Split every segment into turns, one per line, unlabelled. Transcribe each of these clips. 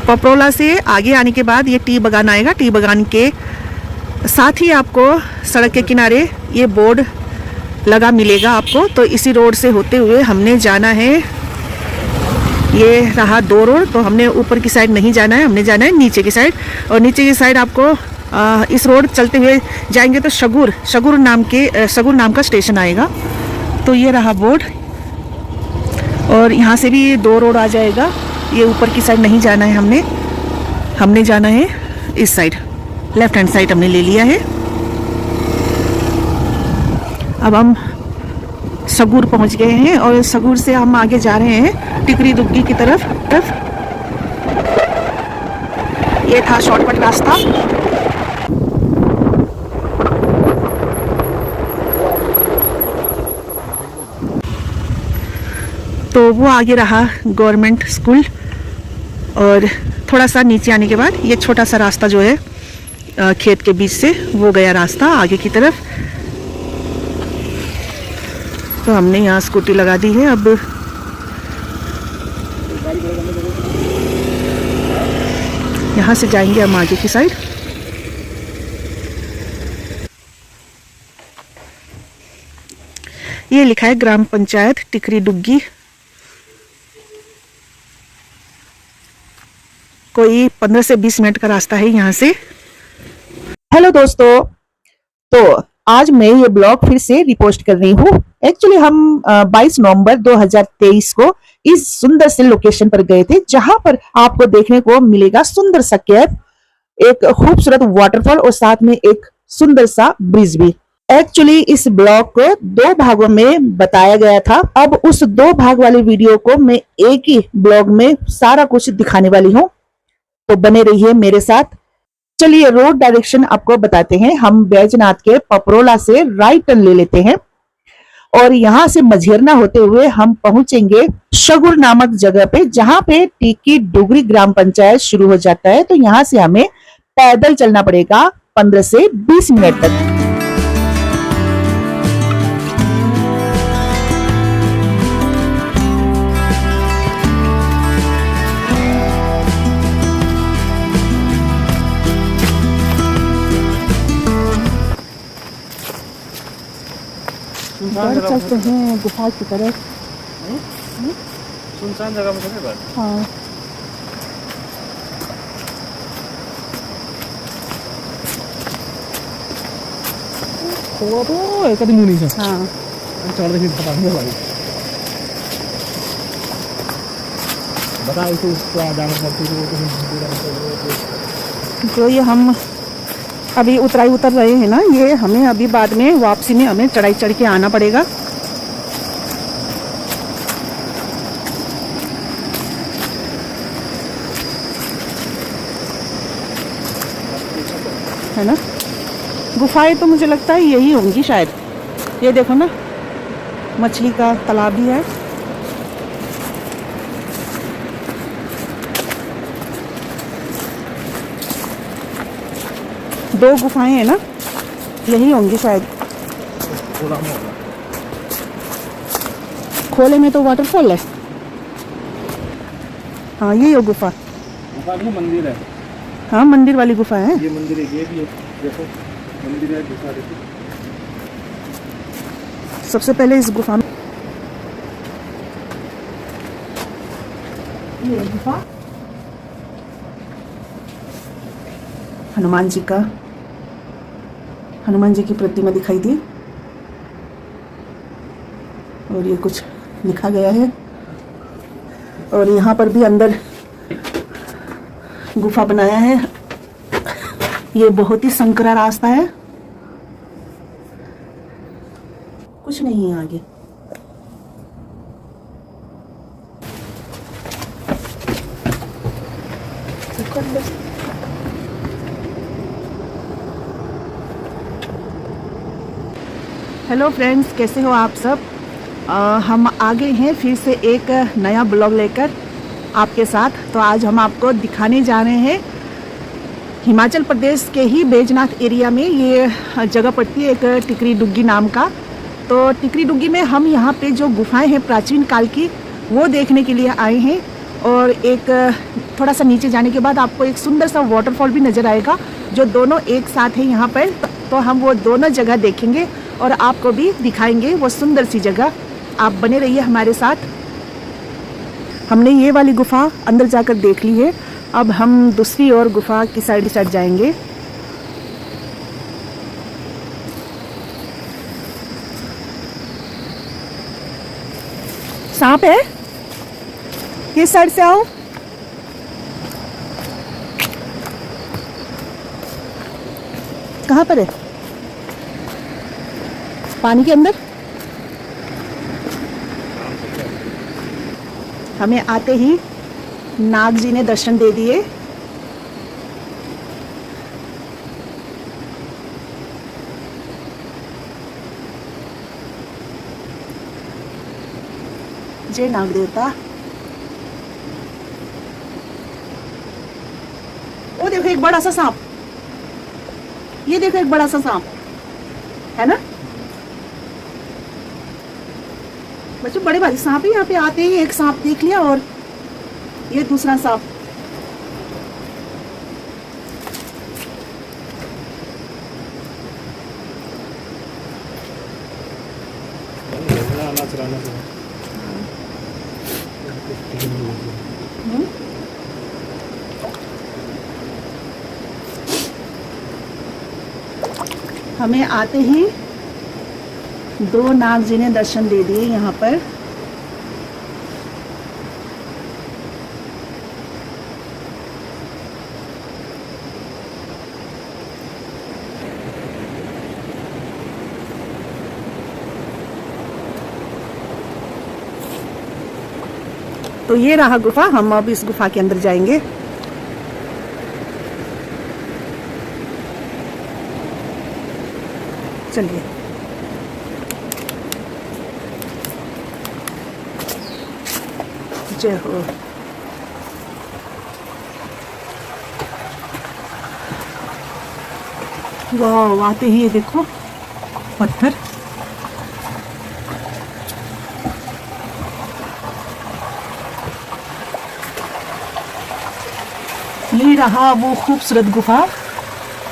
पपरोला से आगे आने के बाद ये टी बागान आएगा। टी बागान के साथ ही आपको सड़क के किनारे ये बोर्ड लगा मिलेगा आपको। तो इसी रोड से होते हुए हमने जाना है, ये रहा 2 रोड। तो हमने ऊपर की साइड नहीं जाना है, हमने जाना है नीचे की साइड। और नीचे की साइड आपको इस रोड चलते हुए जाएंगे तो शगुर नाम का स्टेशन आएगा। तो ये रहा बोर्ड, और यहाँ से भी 2 रोड आ जाएगा। ये ऊपर की साइड नहीं जाना है, हमने जाना है इस साइड, लेफ्ट हैंड साइड हमने ले लिया है। अब हम सगुर पहुँच गए हैं और सगुर से हम आगे जा रहे हैं टिकरी दुग्गी की तरफ। ये था शॉर्टकट रास्ता। तो वो आगे रहा गवर्नमेंट स्कूल, और थोड़ा सा नीचे आने के बाद ये छोटा सा रास्ता जो है खेत के बीच से, वो गया रास्ता आगे की तरफ। तो हमने यहाँ स्कूटी लगा दी है। अब यहाँ से जाएंगे हम आगे की साइड। ये लिखा है ग्राम पंचायत टिकरी डुग्गी। कोई 15 से 20 मिनट का रास्ता है यहाँ से। हेलो दोस्तों, तो आज मैं ये ब्लॉग फिर से रिपोस्ट कर रही हूँ। एक्चुअली हम 22 नवंबर 2023 को इस सुंदर से लोकेशन पर गए थे, जहां पर आपको देखने को मिलेगा सुंदर सा कैफ, एक खूबसूरत वाटरफॉल और साथ में एक सुंदर सा ब्रिज भी। एक्चुअली इस ब्लॉग को 2 भागों में बताया गया था। अब उस 2 भाग वाली वीडियो को मैं एक ही ब्लॉग में सारा कुछ दिखाने वाली हूँ, तो बने रहिए मेरे साथ। चलिए रोड डायरेक्शन आपको बताते हैं। हम बैजनाथ के पपरोला से राइट टर्न ले लेते हैं और यहाँ से मझेरना होते हुए हम पहुंचेंगे शगुर नामक जगह पे, जहाँ पे टिकरी डुग्गी ग्राम पंचायत शुरू हो जाता है। तो यहाँ से हमें पैदल चलना पड़ेगा 15 से 20 मिनट तक। चलते हैं गुफा की तरफ।
सुनसान जगह में चले बस।
हाँ,
तो एक आदमी मुनी से
हाँ,
चढ़ देखिए पता नहीं भाई बता इसे उसको जाना पड़ती है।
तो ये हम अभी उतर रहे हैं ना, ये हमें अभी बाद में वापसी में हमें चढ़ाई चढ़ के आना पड़ेगा। है ना, गुफाएं तो मुझे लगता है यही होंगी शायद। ये देखो ना, मछली का तालाब भी है। दो गुफाएं हैं ना, यही होंगी शायद। खोले में तो वाटरफॉल है। हाँ, ये गुफा
मंदिर है।
हाँ, मंदिर वाली गुफा है।
ये मंदिर है, ये भी है, देखो मंदिर है, गुफा देखो।
सबसे पहले इस गुफा में ये गुफा हनुमान जी की प्रतिमा दिखाई दी, और ये कुछ लिखा गया है। और यहाँ पर भी अंदर गुफा बनाया है। ये बहुत ही संकरा रास्ता है, कुछ नहीं है आगे। हेलो फ्रेंड्स, कैसे हो आप सब। हम आ गए हैं फिर से एक नया ब्लॉग लेकर आपके साथ। तो आज हम आपको दिखाने जा रहे हैं हिमाचल प्रदेश के ही बैजनाथ एरिया में ये जगह पड़ती है, एक टिकरी डुग्गी नाम का। तो टिकरी डुग्गी में हम यहाँ पे जो गुफाएं हैं प्राचीन काल की, वो देखने के लिए आए हैं। और एक थोड़ा सा नीचे जाने के बाद आपको एक सुंदर सा वाटरफॉल भी नज़र आएगा, जो दोनों एक साथ है यहाँ पर। तो हम वो दोनों जगह देखेंगे और आपको भी दिखाएंगे वो सुंदर सी जगह। आप बने रहिए हमारे साथ। हमने ये वाली गुफा अंदर जाकर देख ली है, अब हम दूसरी और गुफा की साइड जाएंगे। सांप है, किस साइड से आओ। कहाँ पर है? पानी के अंदर। हमें आते ही नाग जी ने दर्शन दे दिए। जय नाग देवता। वो देखो एक बड़ा सा सांप, ये देखो एक बड़ा सा सांप है ना बच्चों, बड़े भारी सांप है। यहाँ पे आते ही एक सांप देख लिया और ये दूसरा सांप। हमें आते ही दो नाग जी ने दर्शन दे दिए यहाँ पर। तो ये रहा गुफा, हम अब इस गुफा के अंदर जाएंगे। चलिए। जय हो। वाह, आते ही ये देखो पत्थर। ये रहा वो खूबसूरत गुफा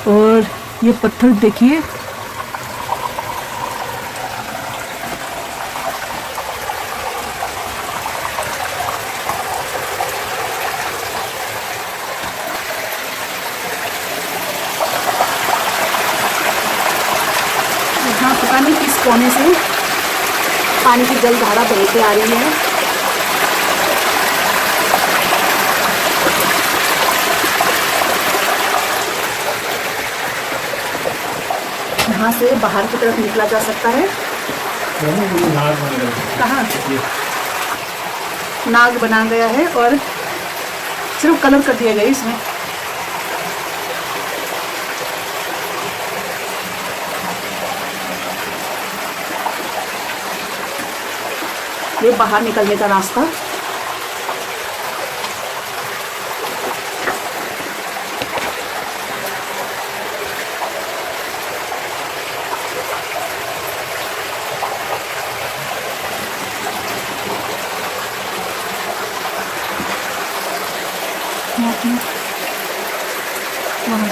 और ये पत्थर देखिए। यहाँ पता नहीं किस कोने से पानी की जल धारा बहती आ रही है। यहाँ से बाहर की तरफ निकला जा सकता है। कहाँ नाग बना गया है और सिर्फ कलर कर दिया गया इसमें। ये बाहर निकलने का रास्ता। वहाँ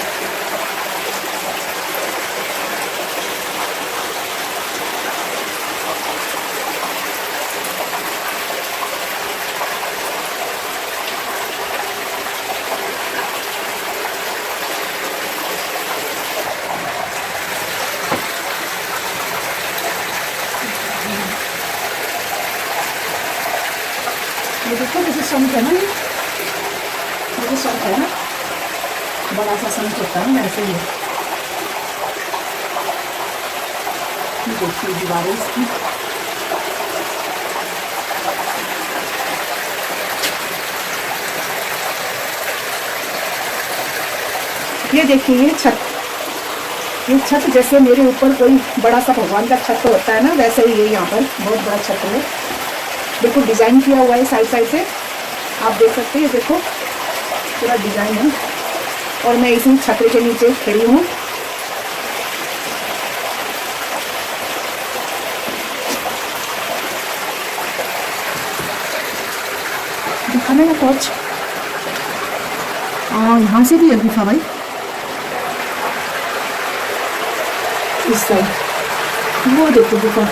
ये देखो जैसे शंख है ना, ये शंख है ना, बड़ा सा शंख होता है ना, ऐसे ही है। ये देखिए दीवारें इसकी। ये देखिए ये छत जैसे मेरे ऊपर कोई बड़ा सा भगवान का छत होता है ना, वैसे ही ये यहाँ पर बहुत बड़ा छत है। बिल्कुल डिजाइन किया हुआ है साइड साइड से, आप देख सकते हैं। देखो पूरा डिजाइन है और मैं इसी छतरी के नीचे खड़ी हूँ। देखा ना टॉर्च। यहाँ से भी है गुफा भाई, इस साइड वो देखो गुफा।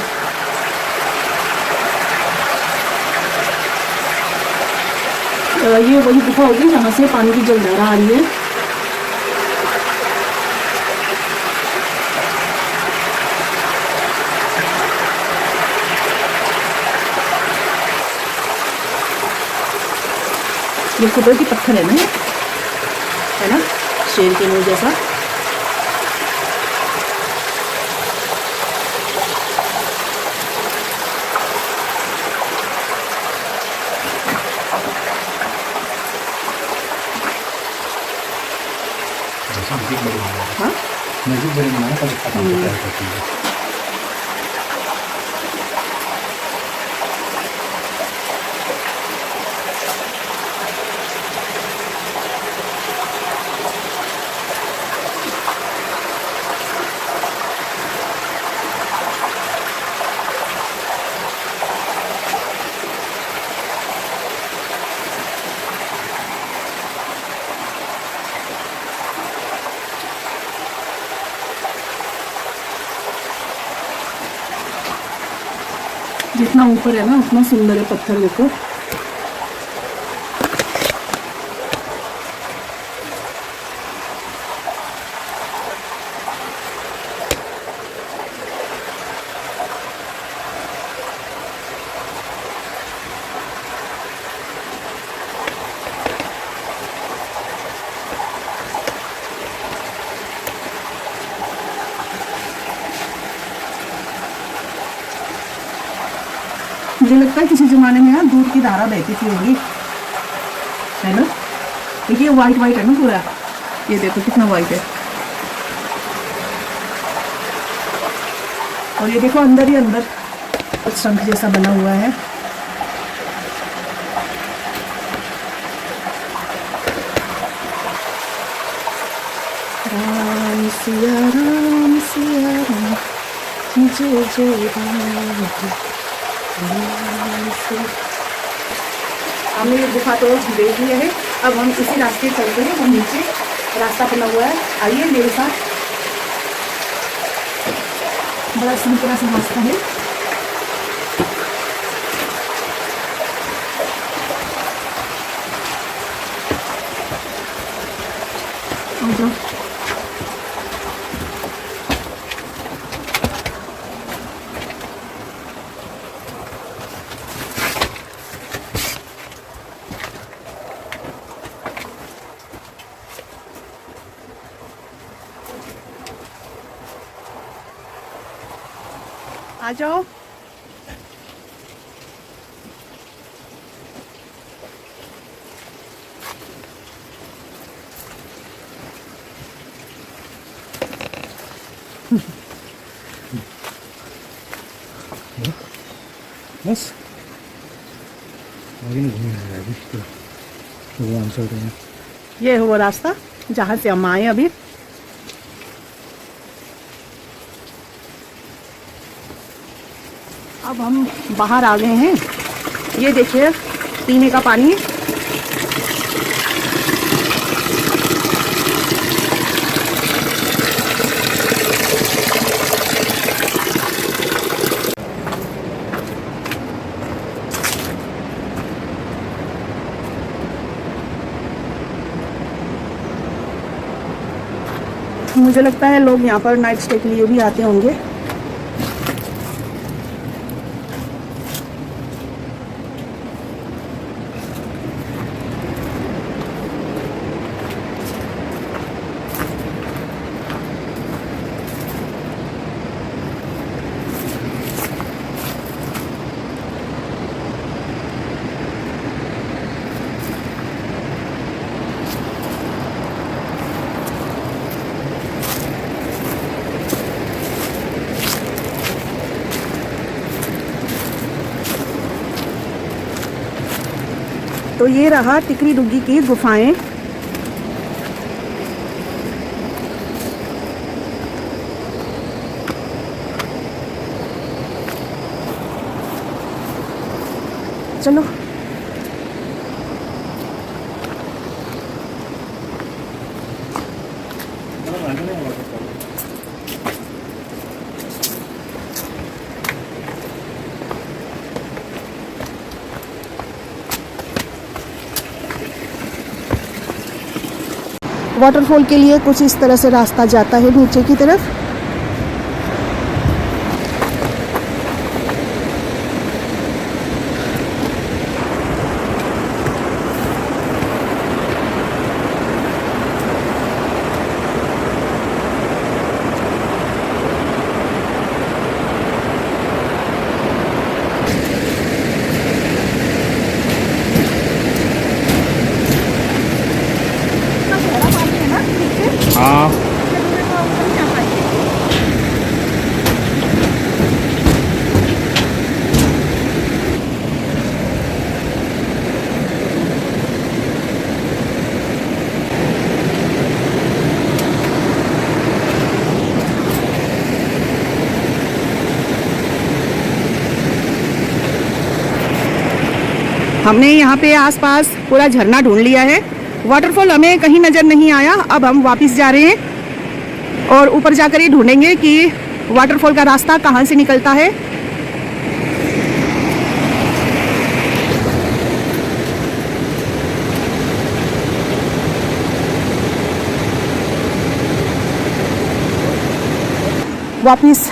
ये वही गुफा होगी जहाँ से पानी की जलधारा आ रही है। ये कुदरती पत्थर है ना, है ना, शेर के मुंह जैसा। हाँ
मस्जिद बड़ी बनाना पर अच्छा काम करती है।
जितना ऊपर है ना उतना सुंदर है पत्थर, देखो। मुझे लगता है किसी जमाने में यहाँ दूध की धारा बहती थी होगी, है ना। देखिए वाइट वाइट है ना पूरा, ये देखो कितना वाइट है। और ये देखो अंदर ही अंदर कुछ शंख जैसा बना हुआ है। राम सिया राम सिया राम, जय जय राम। हमने ये गुफा तो देख लिया है, अब हम इसी रास्ते चलते हैं। हम नीचे रास्ता बना हुआ है, आइए मेरे साथ। बड़ा सिंपल सा रास्ता है। आ जाओ। आ जाओ।
बस आगे नहीं घूमना है अभी तो भगवान चल रहे हैं।
ये है वो रास्ता जहाँ से हम आए अभी। अब हम बाहर आ गए हैं। ये देखिए पीने का पानी। मुझे लगता है लोग यहाँ पर नाइट स्टे के लिए भी आते होंगे। तो ये रहा टिकरी डुग्गी की गुफाएं। चलो वाटरफॉल के लिए कुछ इस तरह से रास्ता जाता है नीचे की तरफ।
हाँ
हमने यहाँ पे आसपास पूरा झरना ढूंढ लिया है। वाटरफॉल हमें कहीं नज़र नहीं आया। अब हम वापस जा रहे हैं और ऊपर जाकर ये ढूंढेंगे कि वाटरफॉल का रास्ता कहाँ से निकलता है। वापस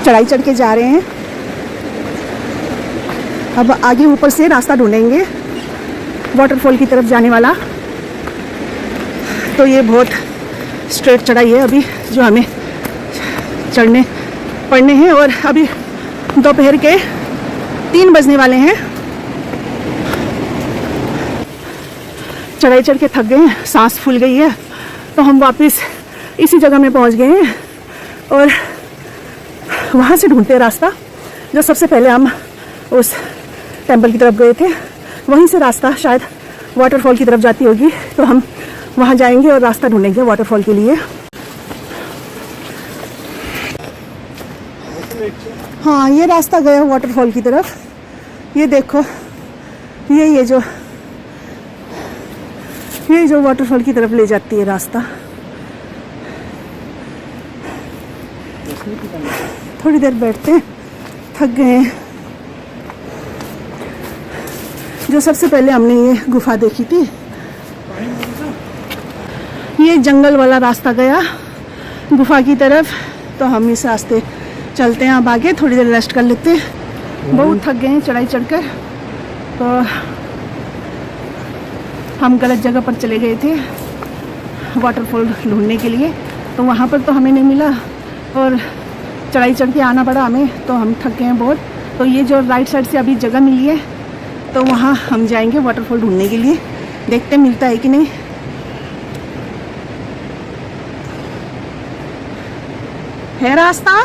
चढ़ाई चढ़ के जा रहे हैं। अब आगे ऊपर से रास्ता ढूंढेंगे वाटरफॉल की तरफ जाने वाला। तो ये बहुत स्ट्रेट चढ़ाई है अभी जो हमें चढ़ने पड़ने हैं, और अभी दोपहर के 3 बजने वाले हैं। चढ़ाई चढ़ के थक गए हैं, सांस फूल गई है, तो हम वापस इसी जगह में पहुंच गए हैं और वहाँ से ढूंढते हैं रास्ता। जो सबसे पहले हम उस टेंपल की तरफ गए थे, वहीं से रास्ता शायद वाटरफॉल की तरफ जाती होगी, तो हम वहाँ जाएंगे और रास्ता ढूंढेंगे वाटरफॉल के लिए। हाँ, ये रास्ता गया वाटरफॉल की तरफ। ये देखो, ये जो वाटरफॉल की तरफ ले जाती है रास्ता। थोड़ी देर बैठते हैं, थक गए हैं। जो सबसे पहले हमने ये गुफा देखी थी, ये जंगल वाला रास्ता गया गुफा की तरफ, तो हम इस रास्ते चलते हैं। अब आगे थोड़ी देर रेस्ट कर लेते हैं, बहुत थक गए हैं चढ़ाई चढ़कर। तो हम गलत जगह पर चले गए थे वाटरफॉल ढूंढने के लिए, तो वहाँ पर तो हमें नहीं मिला और चढ़ाई चढ़ के आना पड़ा हमें, तो हम थक गए हैं बहुत। तो ये जो राइट साइड से अभी जगह मिली है, तो वहाँ हम जाएंगे वाटरफॉल ढूंढने के लिए। देखते मिलता है कि नहीं। है रास्ता,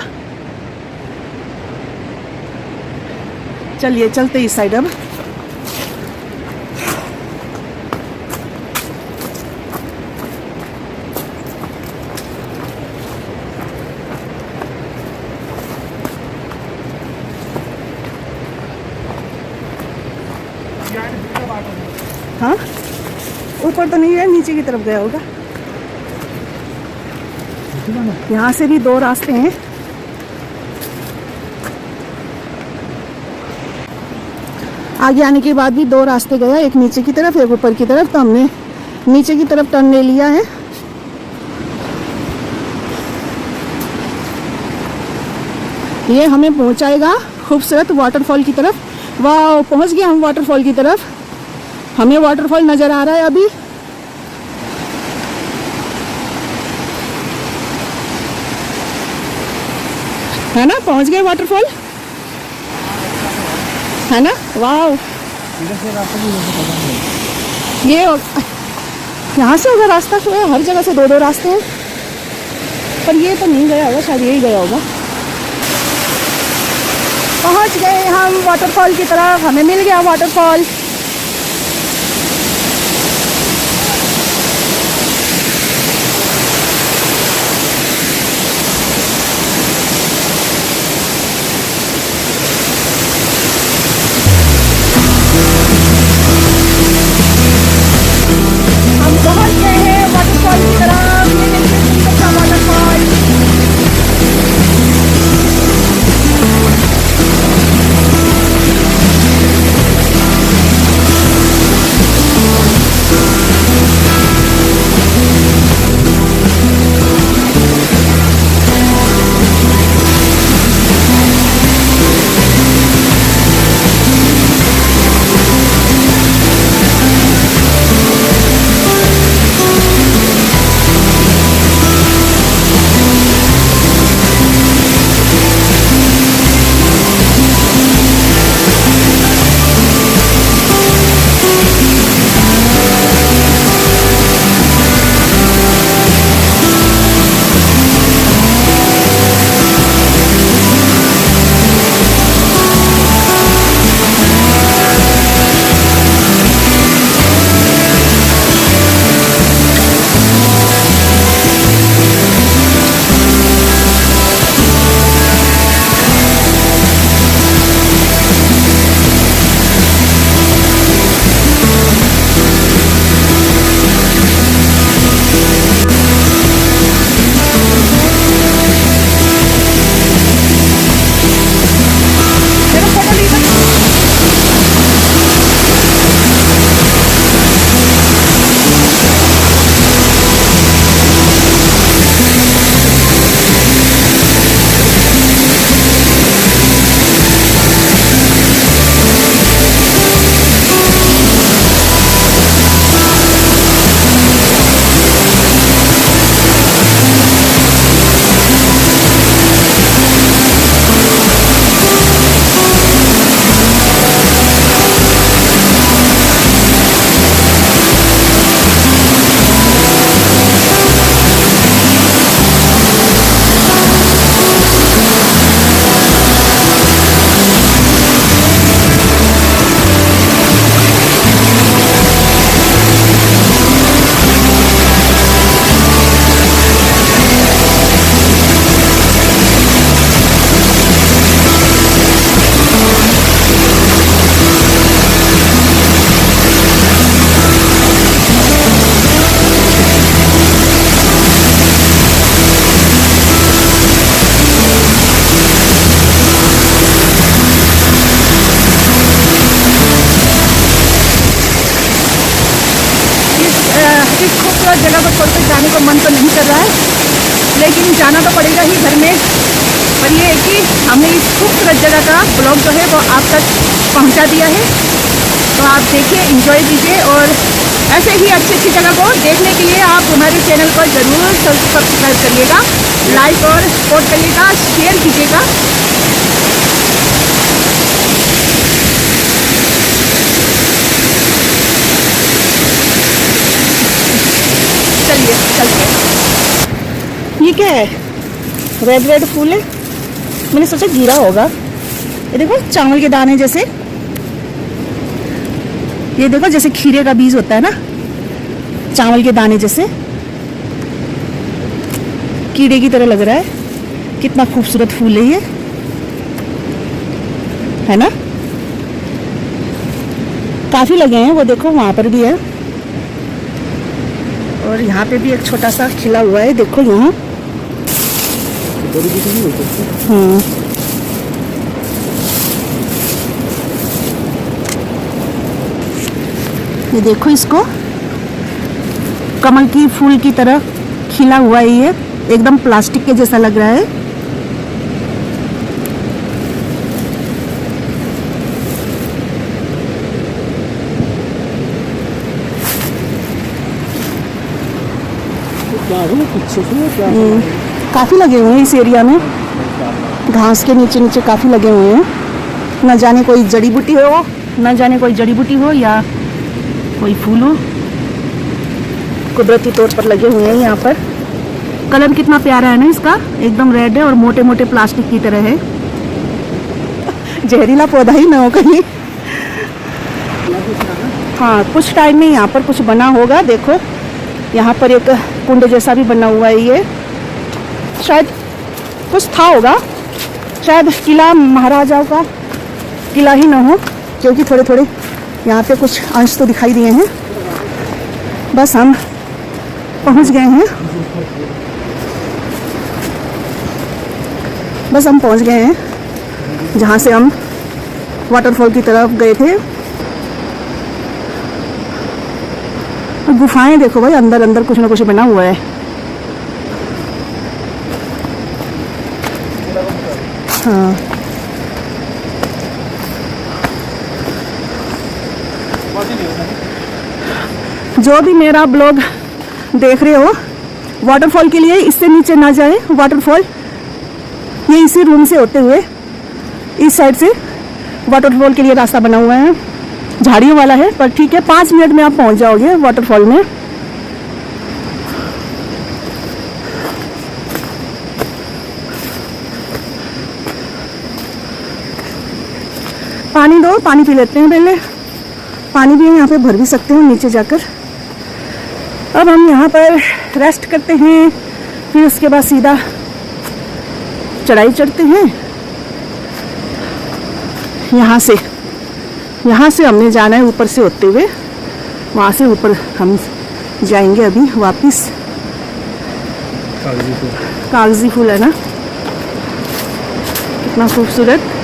चलिए चलते इस साइड। अब हाँ, ऊपर तो नहीं है, नीचे की तरफ गया होगा। यहाँ से भी 2 रास्ते हैं। आगे आने के बाद भी 2 रास्ते गया, एक नीचे की तरफ एक ऊपर की तरफ। तो हमने नीचे की तरफ टर्न ले लिया है। ये हमें पहुंचाएगा खूबसूरत वाटरफॉल की तरफ। वाह, पहुंच गए हम वाटरफॉल की तरफ। हमें वाटरफॉल नज़र आ रहा है अभी। है ना, पहुंच गए वाटरफॉल, है ना। वाह, ये यहाँ से होगा रास्ता, तो हर जगह से 2-2 रास्ते हैं, पर ये तो नहीं गया होगा, शायद यही गया होगा। पहुंच गए हम वाटरफॉल की तरफ, हमें मिल गया वाटरफॉल। हम पहुंच गए हैं वाटरफॉल की तरफ। ये देखिए इस खूबसूरत जगह को छोड़कर जाने को मन तो नहीं कर रहा है, लेकिन जाना तो पड़ेगा ही घर में। पर ये है कि हमने इस खूबसूरत जगह का ब्लॉग जो है वो आप तक पहुंचा दिया है। तो आप देखिए, एंजॉय कीजिए, और ऐसे ही अच्छी अच्छी जगह को देखने के लिए आप हमारे चैनल को ज़रूर सब्सक्राइब करिएगा, लाइक और सपोर्ट करिएगा, शेयर कीजिएगा। चलिए चलते हैं। ये क्या है? रेड रेड फूल है। मैंने सोचा गिरा होगा। ये देखो चावल के दाने जैसे, ये देखो जैसे खीरे का बीज होता है ना, चावल के दाने जैसे कीड़े की तरह लग रहा है। कितना खूबसूरत फूल है ये, है ना? काफी लगे हैं, वो देखो वहां पर भी है, और यहाँ पे भी एक छोटा सा खिला हुआ है, देखो यहाँ। हाँ, ये देखो, इसको कमल की फूल की तरह खिला हुआ है ये, एकदम प्लास्टिक के जैसा लग रहा है। काफी लगे हुए हैं इस एरिया में, घास के नीचे नीचे काफी लगे हुए हैं। न जाने कोई जड़ी बूटी हो, न जाने कोई जड़ी बूटी हो या कोई फूल हो, कुदरती तौर पर लगे हुए हैं यहाँ पर। कलर कितना प्यारा है ना इसका, एकदम रेड है और मोटे मोटे प्लास्टिक की तरह है। जहरीला पौधा ही ना हो कहीं। हाँ, कुछ टाइम में यहाँ पर कुछ बना होगा। देखो यहाँ पर एक कुंड जैसा भी बना हुआ है, ये शायद कुछ था होगा, शायद किला महाराजाओं का किला ही ना हो, क्योंकि थोड़े थोड़े यहाँ पे कुछ अंश तो दिखाई दिए हैं। बस हम पहुँच गए हैं, बस हम पहुँच गए हैं जहाँ से हम वाटरफॉल की तरफ गए थे। गुफाएं देखो भाई, अंदर अंदर कुछ ना कुछ बना हुआ है। हाँ, जो भी मेरा ब्लॉग देख रहे हो, वाटरफॉल के लिए इससे नीचे ना जाए। वाटरफॉल ये इसी रूम से होते हुए इस साइड से वाटरफॉल के लिए रास्ता बना हुआ है, झाड़ियों वाला है, पर ठीक है, 5 मिनट में आप पहुंच जाओगे वाटरफॉल में। पानी दो, पानी पी लेते हैं पहले। पानी भी यहाँ पे भर भी सकते हैं नीचे जाकर। अब हम यहाँ पर रेस्ट करते हैं, फिर उसके बाद सीधा चढ़ाई चढ़ते हैं। यहाँ से हमने जाना है ऊपर से होते हुए, वहाँ से ऊपर हम जाएंगे अभी वापस। कागजी फूल है ना, कितना खूबसूरत।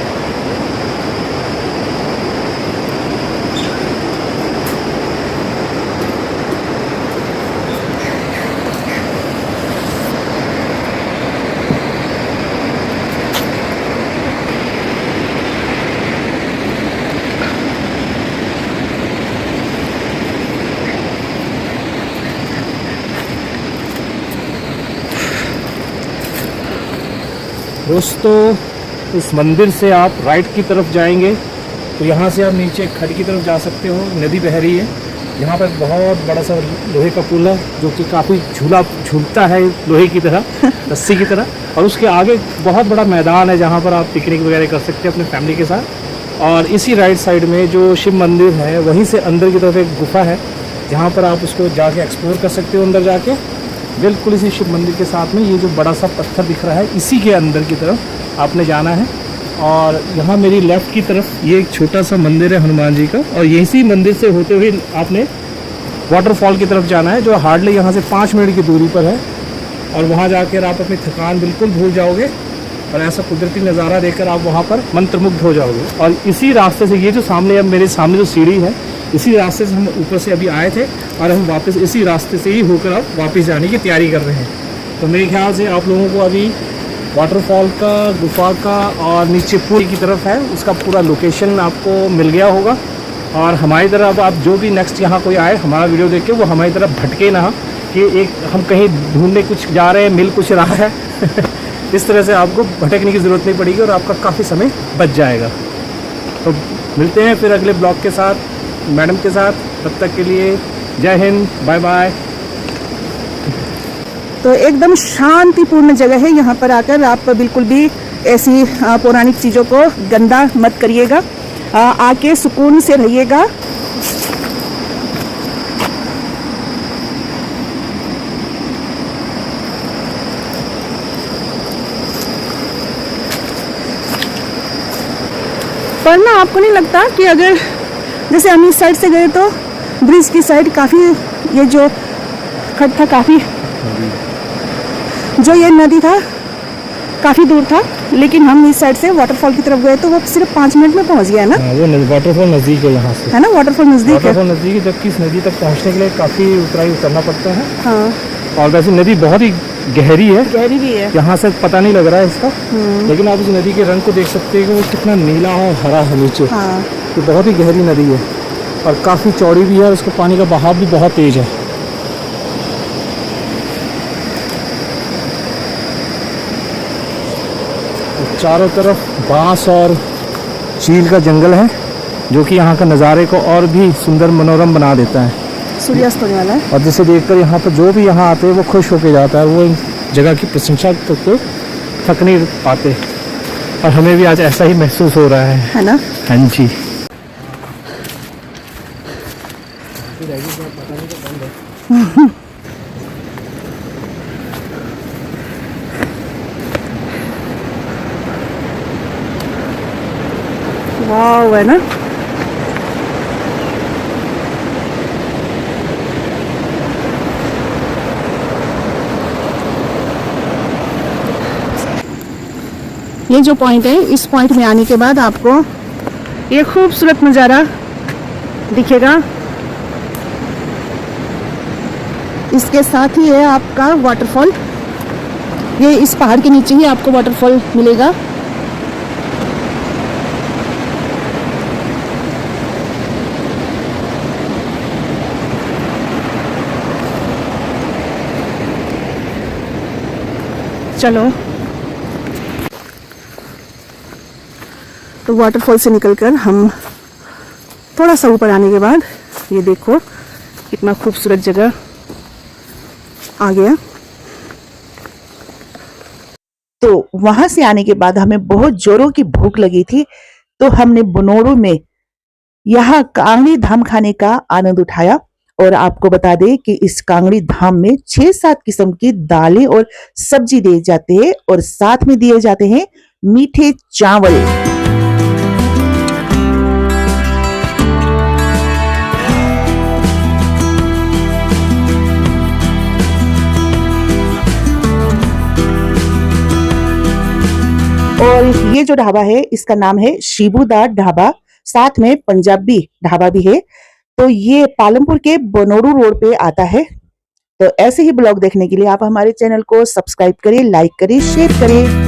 दोस्तों, इस मंदिर से आप राइट की तरफ जाएंगे तो यहाँ से आप नीचे खड़ की तरफ जा सकते हो। नदी बह रही है, यहाँ पर बहुत बड़ा सा लोहे का पुल है जो कि काफ़ी झूलता है लोहे की तरह, रस्सी की तरह। और उसके आगे बहुत बड़ा मैदान है जहाँ पर आप पिकनिक वगैरह कर सकते हैं अपने फैमिली के साथ। और इसी राइट साइड में जो शिव मंदिर है, वहीं से अंदर की तरफ एक गुफा है जहाँ पर आप उसको जाके एक्सप्लोर कर सकते हो अंदर जाके। बिल्कुल इसी शिव मंदिर के साथ में ये जो बड़ा सा पत्थर दिख रहा है, इसी के अंदर की तरफ आपने जाना है। और यहाँ मेरी लेफ़्ट की तरफ ये एक छोटा सा मंदिर है हनुमान जी का, और इसी मंदिर से होते हुए आपने वाटरफॉल की तरफ जाना है, जो हार्डली यहाँ से 5 मिनट की दूरी पर है। और वहाँ जाकर आप अपनी थकान बिल्कुल भूल जाओगे और ऐसा कुदरती नज़ारा देखकर आप वहाँ पर मंत्रमुग्ध हो जाओगे। और इसी रास्ते से ये जो सामने, अब मेरे सामने जो सीढ़ी है, इसी रास्ते से हम ऊपर से अभी आए थे और हम वापस इसी रास्ते से ही होकर अब वापस जाने की तैयारी कर रहे हैं। तो मेरे ख्याल से आप लोगों को अभी वाटरफॉल का, गुफा का और नीचे पुल की तरफ है उसका पूरा लोकेशन आपको मिल गया होगा। और हमारी तरफ अब आप जो भी नेक्स्ट यहाँ कोई आए हमारा वीडियो देख के वो हमारी तरफ भटके ना कि एक हम कहीं ढूंढने कुछ जा रहे हैं, मिल कुछ रहा है इस तरह से आपको भटकने की ज़रूरत नहीं पड़ेगी और आपका काफ़ी समय बच जाएगा। तो मिलते हैं फिर अगले ब्लॉग के साथ, मैडम के साथ। तब तक के लिए जय हिंद, बाय बाय।
तो एकदम शांतिपूर्ण जगह है, यहाँ पर आकर आप बिल्कुल भी ऐसी पौराणिक चीज़ों को गंदा मत करिएगा, आके सुकून से रहिएगा। पर ना आपको नहीं लगता कि अगर जैसे हम इस साइड से गए तो ब्रिज की साइड काफ़ी ये जो खड्ड था, काफ़ी जो ये नदी था काफ़ी दूर था, लेकिन हम इस साइड से वाटरफॉल की तरफ गए तो वो सिर्फ 5 मिनट में पहुंच गया है ना।
वो वाटरफॉल नज़दीक है यहाँ से,
है ना, वाटरफॉल नज़दीक है।
वाटरफॉल नज़दीक है, जबकि इस नदी तक पहुँचने के लिए काफ़ी उतराई उतरना पड़ता है।
हाँ,
और वैसे नदी बहुत ही गहरी है,
गहरी भी है,
यहाँ से पता नहीं लग रहा है इसका, लेकिन आप इस नदी के रंग को देख सकते हैं कि वो कितना नीला और हरा है नीचे।
हाँ।
तो बहुत ही गहरी नदी है और काफ़ी चौड़ी भी है और उसका पानी का बहाव भी बहुत तेज है। तो चारों तरफ बांस और चील का जंगल है जो कि यहाँ का नज़ारे को और भी सुंदर मनोरम बना देता है।
सूर्यास्त होने वाला है
और जिसे देखकर यहाँ पर जो भी यहाँ आते हैं वो खुश होके जाता है, वो इन जगह की प्रशंसा करके थक नहीं पाते। और हमें भी आज ऐसा ही महसूस हो रहा
है ना।
हाँ जी।
वाह, है ना। ये जो पॉइंट है, इस पॉइंट में आने के बाद आपको ये खूबसूरत नज़ारा दिखेगा। इसके साथ ही है आपका वाटरफॉल, ये इस पहाड़ के नीचे ही आपको वाटरफॉल मिलेगा। चलो, तो वाटरफॉल से निकलकर हम थोड़ा सा ऊपर आने के बाद ये देखो कितना खूबसूरत जगह आ गया। तो वहां से आने के बाद हमें बहुत जोरों की भूख लगी थी, तो हमने बनोड़ू में यहाँ कांगड़ी धाम खाने का आनंद उठाया। और आपको बता दें कि इस कांगड़ी धाम में 6-7 किस्म की दालें और सब्जी दिए जाते हैं और साथ में दिए जाते हैं मीठे चावल। और ये जो ढाबा है इसका नाम है शिबूदा ढाबा, साथ में पंजाबी ढाबा भी है। तो ये पालमपुर के बनोड़ू रोड पे आता है। तो ऐसे ही ब्लॉग देखने के लिए आप हमारे चैनल को सब्सक्राइब करें, लाइक करें, शेयर करें।